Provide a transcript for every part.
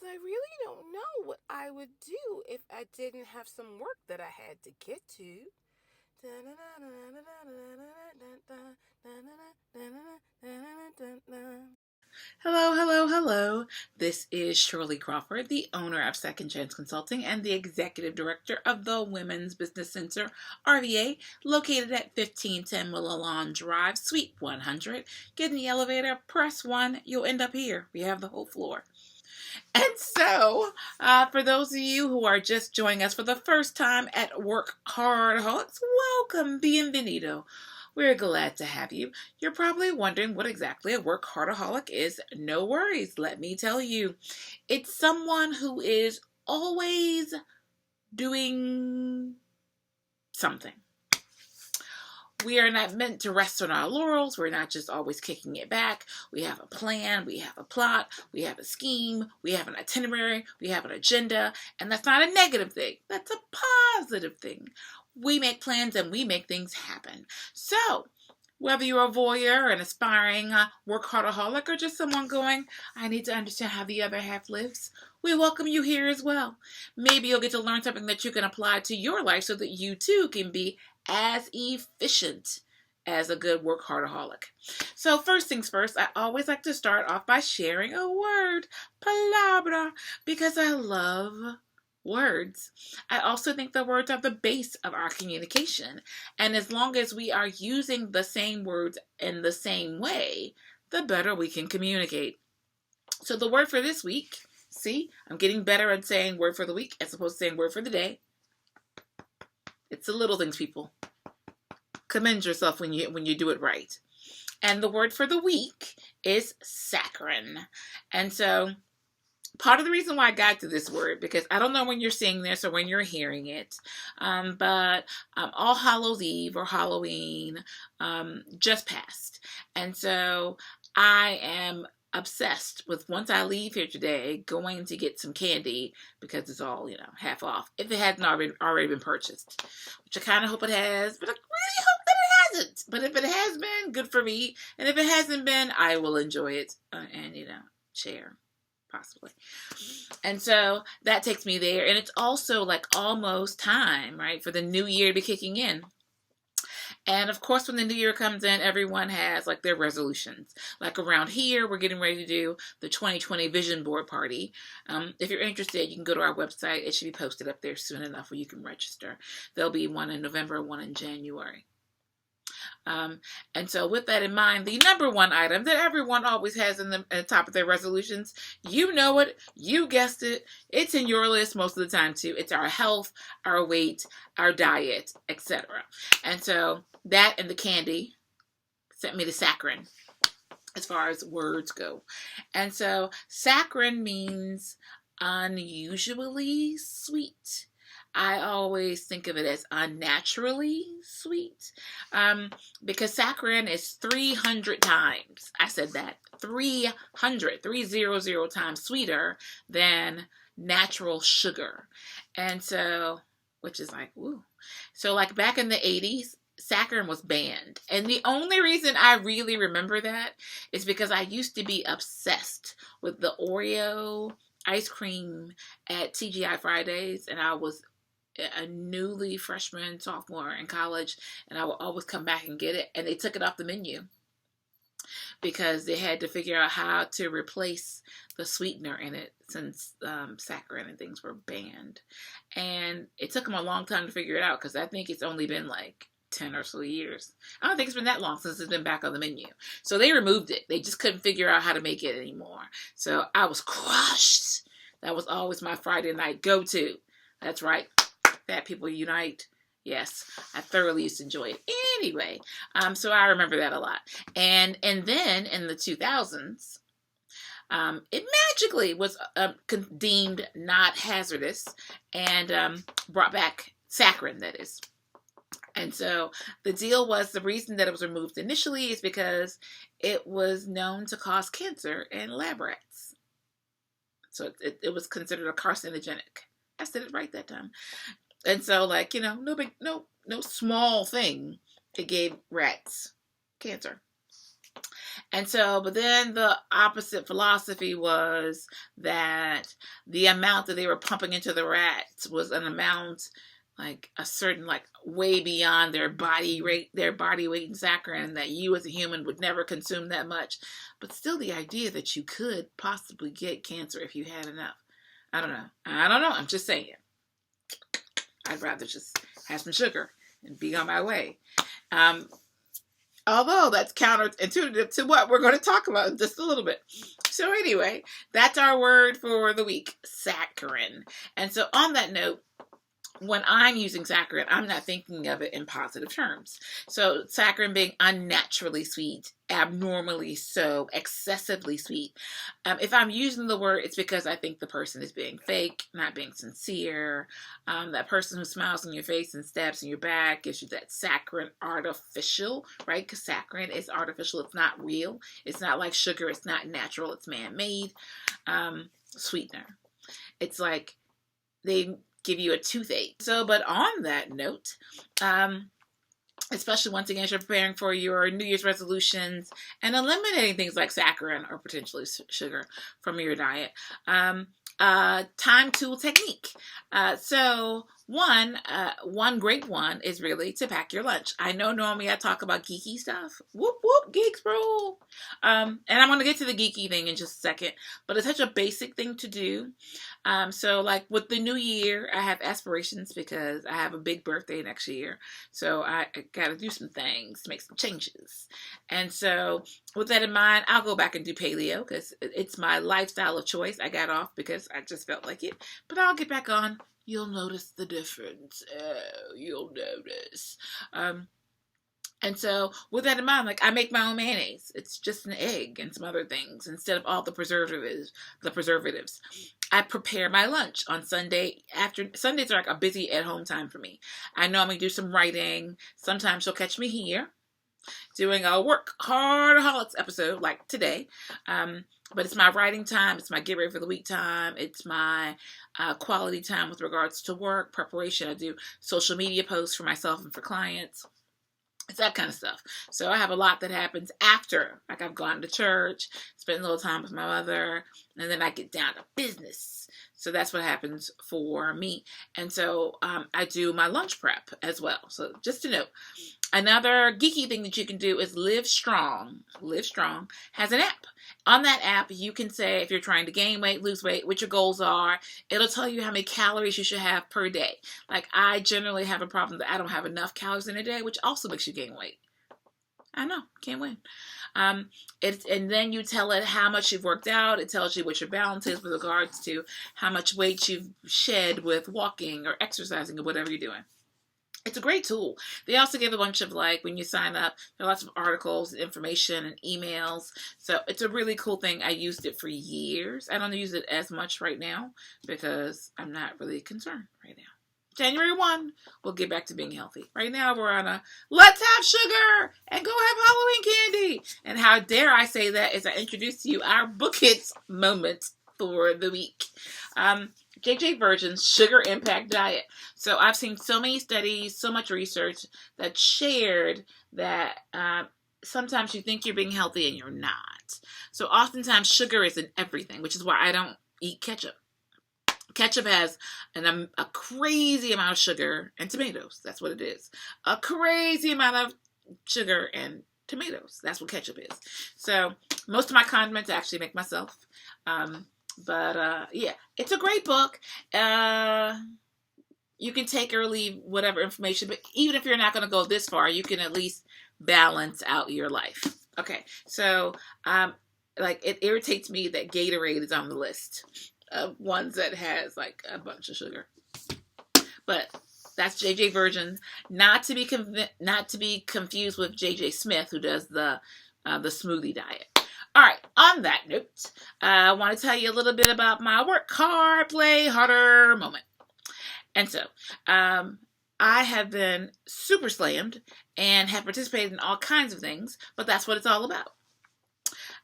I really don't know what I would do if I didn't have some work that I had to get to. Hello, hello, hello. This is Shirley Crawford, the owner of Second Chance Consulting and the executive director of the Women's Business Center, RVA, located at 1510 Willow Lawn Drive, Suite 100. Get in the elevator, press 1, you'll end up here. We have the whole floor. And so, for those of you who are just joining us for the first time at WorkHardAholics, welcome, bienvenido. We're glad to have you. You're probably wondering what exactly a WorkHardAholic is. No worries, let me tell you. It's someone who is always doing something. We are not meant to rest on our laurels. We're not just always kicking it back. We have a plan, we have a plot, we have a scheme, we have an itinerary, we have an agenda, and that's not a negative thing. That's a positive thing. We make plans and we make things happen. So, whether you're a voyeur, an aspiring workaholic, or just someone going, I need to understand how the other half lives, we welcome you here as well. Maybe you'll get to learn something that you can apply to your life so that you too can be as efficient as a good workaholic. So first things first, I always like to start off by sharing a word, palabra, because I love words. I also think the words are the base of our communication. And as long as we are using the same words in the same way, the better we can communicate. So the word for this week, see, I'm getting better at saying word for the week as opposed to saying word for the day. It's the little things, people. Commend yourself when you do it right. And the word for the week is saccharine. And so part of the reason why I got to this word, because I don't know when you're seeing this or when you're hearing it, but All Hallows Eve or Halloween just passed. And so I am obsessed with, once I leave here today, going to get some candy because it's all, half off. If it hasn't already been purchased, which I kind of hope it has, but I really hope that it hasn't. But if it has been, good for me. And if it hasn't been, I will enjoy it and, share. Possibly. And so that takes me there. And it's also like almost time, right, for the new year to be kicking in. And of course, when the new year comes in, everyone has like their resolutions. Like around here, we're getting ready to do the 2020 Vision Board Party. If you're interested, you can go to our website. It should be posted up there soon enough where you can register. There'll be one in November, one in January. And so with that in mind, the number one item that everyone always has at the top of their resolutions, you know it, you guessed it, it's in your list most of the time too. It's our health, our weight, our diet, etc. And so that and the candy sent me to saccharine as far as words go. And so saccharine means unusually sweet. I always think of it as unnaturally sweet because saccharin is 300 times, I said that, 300 times sweeter than natural sugar. And so, which is like, woo. So like back in the 80s, saccharin was banned. And the only reason I really remember that is because I used to be obsessed with the Oreo ice cream at TGI Fridays, and I was a newly freshman, sophomore in college, and I would always come back and get it, and they took it off the menu because they had to figure out how to replace the sweetener in it since saccharin and things were banned. And it took them a long time to figure it out because I think it's only been like 10 or so years. I don't think it's been that long since it's been back on the menu. So they removed it. They just couldn't figure out how to make it anymore. So I was crushed. That was always my Friday night go-to. That's right. Fat people unite. Yes, I thoroughly used to enjoy it. Anyway, so I remember that a lot. And then in the 2000s, it magically was deemed not hazardous and brought back saccharin, that is. And so the deal was, the reason that it was removed initially is because it was known to cause cancer in lab rats. So it was considered a carcinogenic. I said it right that time. And so, like, no small thing. It gave rats cancer. And so, but then the opposite philosophy was that the amount that they were pumping into the rats was an amount like a certain, like way beyond their body weight in saccharin, and that you as a human would never consume that much. But still, the idea that you could possibly get cancer if you had enough. I don't know. I'm just saying. I'd rather just have some sugar and be on my way. Although that's counterintuitive to what we're going to talk about in just a little bit. So anyway, that's our word for the week, saccharin. And so on that note, when I'm using saccharin, I'm not thinking of it in positive terms. So saccharin being unnaturally sweet, abnormally so, excessively sweet. If I'm using the word, it's because I think the person is being fake, not being sincere. That person who smiles in your face and stabs in your back gives you that saccharin artificial, right? Because saccharin is artificial. It's not real. It's not like sugar. It's not natural. It's man-made. Sweetener. It's like they give you a toothache. So, but on that note, especially once again, as you're preparing for your New Year's resolutions and eliminating things like saccharin or potentially sugar from your diet, time tool technique. So one great one is really to pack your lunch. I know normally I talk about geeky stuff. Whoop, whoop, geeks rule. And I'm going to get to the geeky thing in just a second, but it's such a basic thing to do. So like with the new year, I have aspirations because I have a big birthday next year. So I got to do some things, make some changes. And so with that in mind, I'll go back and do paleo because it's my lifestyle of choice. I got off because I just felt like it, but I'll get back on. You'll notice the difference. Oh, you'll notice. And so with that in mind, like I make my own mayonnaise. It's just an egg and some other things instead of all the preservatives. I prepare my lunch on Sunday. Sundays are like a busy at home time for me. I normally do some writing. Sometimes you'll catch me here doing a WorkHardAholics episode like today. But it's my writing time. It's my get ready for the week time. It's my quality time with regards to work preparation. I do social media posts for myself and for clients. It's that kind of stuff. So I have a lot that happens after, like I've gone to church, spent a little time with my mother, and then I get down to business. So that's what happens for me. And so I do my lunch prep as well. So just to note, another geeky thing that you can do is Live Strong. Live Strong has an app. On that app, you can say if you're trying to gain weight, lose weight, what your goals are. It'll tell you how many calories you should have per day. Like I generally have a problem that I don't have enough calories in a day, which also makes you gain weight. I know, can't win. And then you tell it how much you've worked out. It tells you what your balance is with regards to how much weight you've shed with walking or exercising or whatever you're doing. It's a great tool. They also give a bunch of, like, when you sign up, there are lots of articles, information, and emails. So it's a really cool thing. I used it for years. I don't use it as much right now because I'm not really concerned right now. January 1, we'll get back to being healthy. Right now, we're on a let's have sugar and go have Halloween candy. And how dare I say that as I introduce to you our Book Hits moment for the week. JJ Virgin's Sugar Impact Diet. So I've seen so many studies, so much research that shared that sometimes you think you're being healthy and you're not. So oftentimes sugar is in everything, which is why I don't eat ketchup. Ketchup has a crazy amount of sugar and tomatoes. That's what it is. A crazy amount of sugar and tomatoes. That's what ketchup is. So most of my condiments I actually make myself. But yeah, it's a great book. You can take or leave whatever information, but even if you're not going to go this far, you can at least balance out your life. Okay, so like it irritates me that Gatorade is on the list of ones that has like a bunch of sugar. But that's JJ Virgin, not to be confused with JJ Smith, who does the smoothie diet. All right, on that note, I want to tell you a little bit about my work hard, play harder moment. And so, I have been super slammed and have participated in all kinds of things, but that's what it's all about.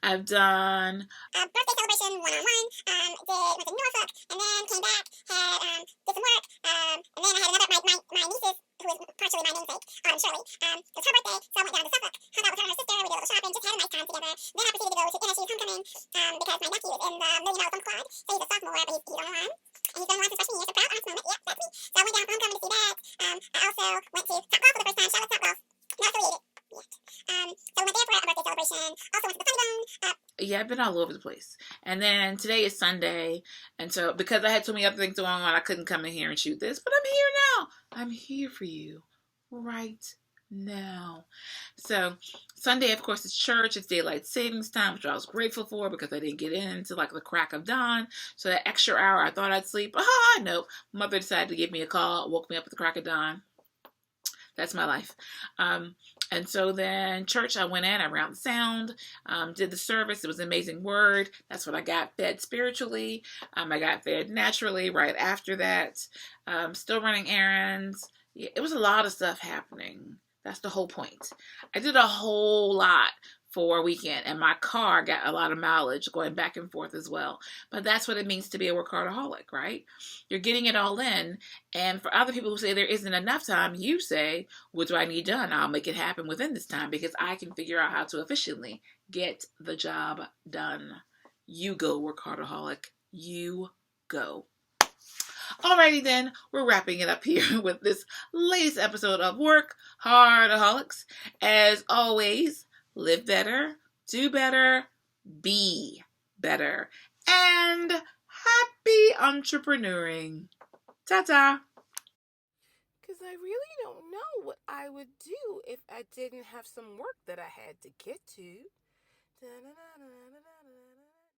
I've done a birthday celebration one-on-one, went to Norfolk, and then came back, had did some work, and then I had another, my nieces, who is partially my namesake, Shirley, it was her birthday, so I went down to Suffolk, hung out with her and her sister, we did a little shopping, just had a nice time together, So he's a sophomore, but he's on the line. And he's going to line since freshman year. So proud honest moment. Yep, that's me. So I went down for homecoming to see that. I also went to Top Golf for the first time. Charlotte Top Golf. Not affiliated yet. So we went there for a birthday celebration. Also went to the Funny Bone. Yeah, I've been all over the place. And then today is Sunday. And so because I had so many other things going on, I couldn't come in here and shoot this. But I'm here now. I'm here for you right now. So Sunday, of course, is church. It's daylight savings time, which I was grateful for because I didn't get in until like the crack of dawn. So that extra hour I thought I'd sleep. Nope. Mother decided to give me a call, woke me up at the crack of dawn. That's my life. And so then church, I went in, I ran the sound, did the service. It was an amazing word. That's what I got fed spiritually. I got fed naturally right after that. Still running errands. Yeah, it was a lot of stuff happening. That's the whole point. I did a whole lot for a weekend, and my car got a lot of mileage going back and forth as well. But that's what it means to be a workaholic, right? You're getting it all in. And for other people who say there isn't enough time, you say, what do I need done? I'll make it happen within this time because I can figure out how to efficiently get the job done. You go, workahardaholic. You go. Alrighty then, we're wrapping it up here with this latest episode of WorkHardAholics. As always, live better, do better, be better, and happy entrepreneuring. Ta-ta! Because I really don't know what I would do if I didn't have some work that I had to get to. Da-da-da-da-da-da.